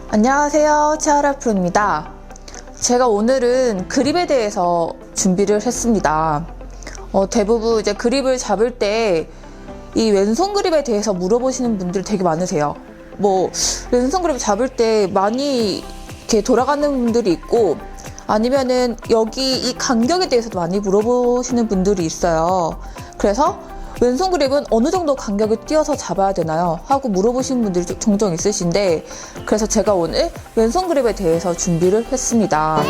안녕하세요, 치아라 프로입니다. 제가 오늘은 그립에 대해서 준비를 했습니다. 대부분 이제 그립을 잡을 때 이 왼손 그립에 대해서 물어보시는 분들 되게 많으세요. 왼손 그립 잡을 때 많이 이렇게 돌아가는 분들이 있고, 아니면은 여기 이 간격에 대해서도 많이 물어보시는 분들이 있어요. 그래서 왼손 그립은 어느 정도 간격을 띄어서 잡아야 되나요? 하고 물어보시는 분들이 종종 있으신데, 그래서 제가 오늘 왼손 그립에 대해서 준비를 했습니다.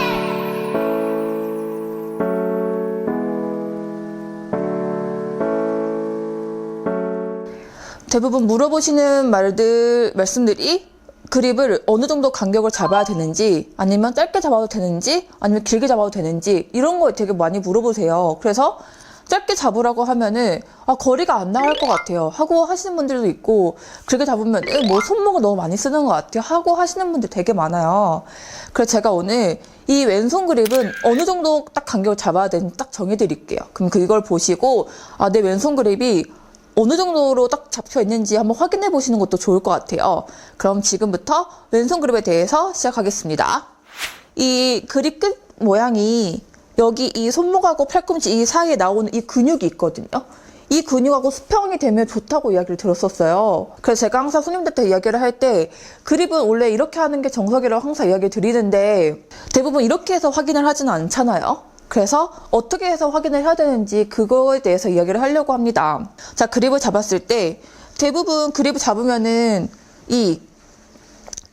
대부분 물어보시는 말씀들이 그립을 어느 정도 간격을 잡아야 되는지, 아니면 짧게 잡아도 되는지, 아니면 길게 잡아도 되는지, 이런 거 되게 많이 물어보세요. 그래서 짧게 잡으라고 하면은 거리가 안 나갈 것 같아요 하고 하시는 분들도 있고, 길게 잡으면 손목을 너무 많이 쓰는 것 같아요 하고 하시는 분들 되게 많아요. 그래서 제가 오늘 이 왼손 그립은 어느 정도 딱 간격을 잡아야 되는지 딱 정해드릴게요. 그럼 그걸 보시고 내 왼손 그립이 어느 정도로 딱 잡혀 있는지 한번 확인해 보시는 것도 좋을 것 같아요. 그럼 지금부터 왼손 그립에 대해서 시작하겠습니다. 이 그립 끝 모양이 여기 이 손목하고 팔꿈치 이 사이에 나오는 이 근육이 있거든요. 이 근육하고 수평이 되면 좋다고 이야기를 들었었어요. 그래서 제가 항상 손님들한테 이야기를 할 때 그립은 원래 이렇게 하는 게 정석이라고 항상 이야기 드리는데, 대부분 이렇게 해서 확인을 하지는 않잖아요. 그래서 어떻게 해서 확인을 해야 되는지 그거에 대해서 이야기를 하려고 합니다. 자, 그립을 잡았을 때 대부분 그립을 잡으면은 이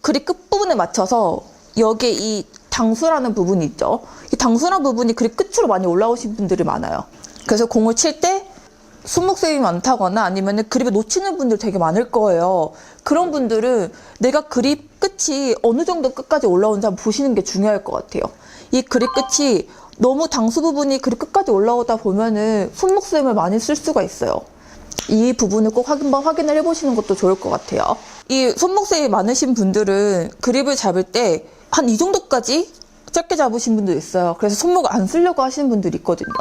그립 끝부분에 맞춰서 여기에 이 당수라는 부분이 있죠. 이 당수라는 부분이 그립 끝으로 많이 올라오신 분들이 많아요. 그래서 공을 칠 때 손목 쌤이 많다거나 아니면 그립을 놓치는 분들 되게 많을 거예요. 그런 분들은 내가 그립 끝이 어느 정도 끝까지 올라오는지 한번 보시는 게 중요할 것 같아요. 이 그립 끝이 너무 당수 부분이 그립 끝까지 올라오다 보면은 손목 쌤을 많이 쓸 수가 있어요. 이 부분을 꼭 한번 확인을 해보시는 것도 좋을 것 같아요. 이 손목 쌤이 많으신 분들은 그립을 잡을 때 한 이 정도까지 짧게 잡으신 분도 있어요. 그래서 손목을 안 쓰려고 하시는 분들이 있거든요.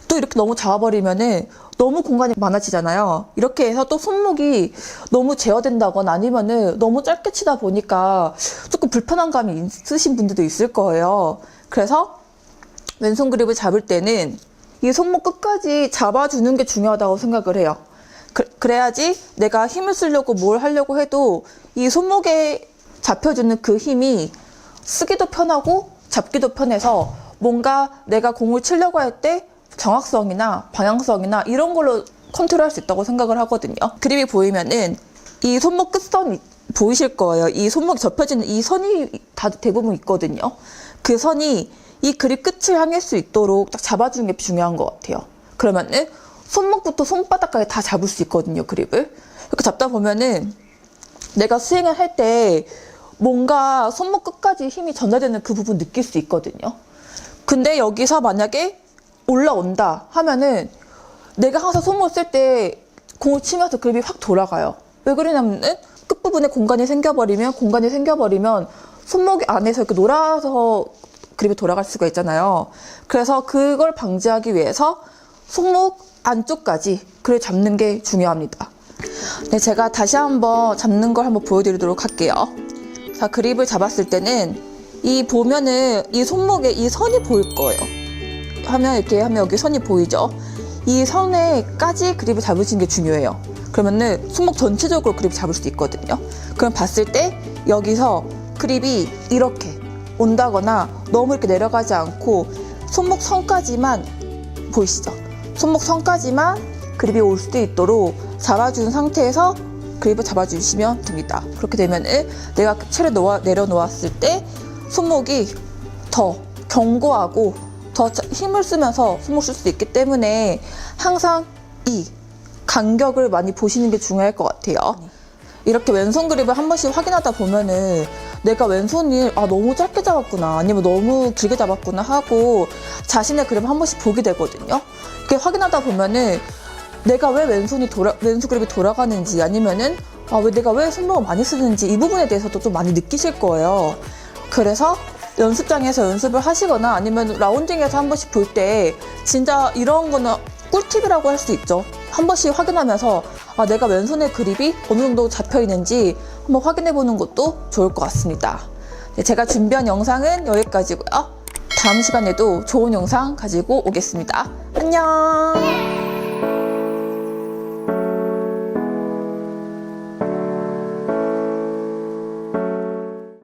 또 이렇게 너무 잡아버리면은 너무 공간이 많아지잖아요. 이렇게 해서 또 손목이 너무 제어된다거나 아니면은 너무 짧게 치다 보니까 조금 불편한 감이 있으신 분들도 있을 거예요. 그래서 왼손 그립을 잡을 때는 이 손목 끝까지 잡아주는 게 중요하다고 생각을 해요. 그래야지 내가 힘을 쓰려고 뭘 하려고 해도 이 손목에 잡혀주는 그 힘이 쓰기도 편하고 잡기도 편해서 뭔가 내가 공을 치려고 할 때 정확성이나 방향성이나 이런 걸로 컨트롤할 수 있다고 생각을 하거든요. 그립이 보이면은 이 손목 끝선이 보이실 거예요. 이 손목이 접혀지는 이 선이 다 대부분 있거든요. 그 선이 이 그립 끝을 향할 수 있도록 딱 잡아주는 게 중요한 것 같아요. 그러면은 손목부터 손바닥까지 다 잡을 수 있거든요, 그립을. 이렇게 잡다 보면은 내가 스윙을 할 때 뭔가 손목 끝까지 힘이 전달되는 그 부분 느낄 수 있거든요. 근데 여기서 만약에 올라온다 하면은 내가 항상 손목을 쓸 때 공을 치면서 그립이 확 돌아가요. 왜 그러냐면은 끝부분에 공간이 생겨버리면 손목 안에서 이렇게 놀아서 그립이 돌아갈 수가 있잖아요. 그래서 그걸 방지하기 위해서 손목 안쪽까지 그립을 잡는 게 중요합니다. 네, 제가 다시 한번 잡는 걸 한번 보여드리도록 할게요. 자, 그립을 잡았을 때는 보면은 이 손목에 이 선이 보일 거예요. 이렇게 하면 여기 선이 보이죠? 이 선에까지 그립을 잡으시는 게 중요해요. 그러면은 손목 전체적으로 그립을 잡을 수 있거든요. 그럼 봤을 때 여기서 그립이 이렇게 온다거나 너무 이렇게 내려가지 않고 손목 선까지만 보이시죠? 손목 선까지만 그립이 올 수도 있도록 잡아준 상태에서 그립을 잡아주시면 됩니다. 그렇게 되면 내가 채를 내려놓았을 때 손목이 더 견고하고 더 힘을 쓰면서 손목 쓸 수 있기 때문에 항상 이 간격을 많이 보시는 게 중요할 것 같아요. 이렇게 왼손 그립을 한 번씩 확인하다 보면은 내가 왼손이 너무 짧게 잡았구나 아니면 너무 길게 잡았구나 하고 자신의 그립을 한 번씩 보게 되거든요. 이렇게 확인하다 보면은 내가 왜 왼손 그립이 돌아가는지 아니면은 내가 왜 손목을 많이 쓰는지 이 부분에 대해서도 좀 많이 느끼실 거예요. 그래서 연습장에서 연습을 하시거나 아니면 라운딩에서 한 번씩 볼 때 진짜 이런 거는 꿀팁이라고 할 수 있죠. 한 번씩 확인하면서 내가 왼손의 그립이 어느 정도 잡혀 있는지 한번 확인해 보는 것도 좋을 것 같습니다. 네, 제가 준비한 영상은 여기까지고요. 다음 시간에도 좋은 영상 가지고 오겠습니다. 안녕!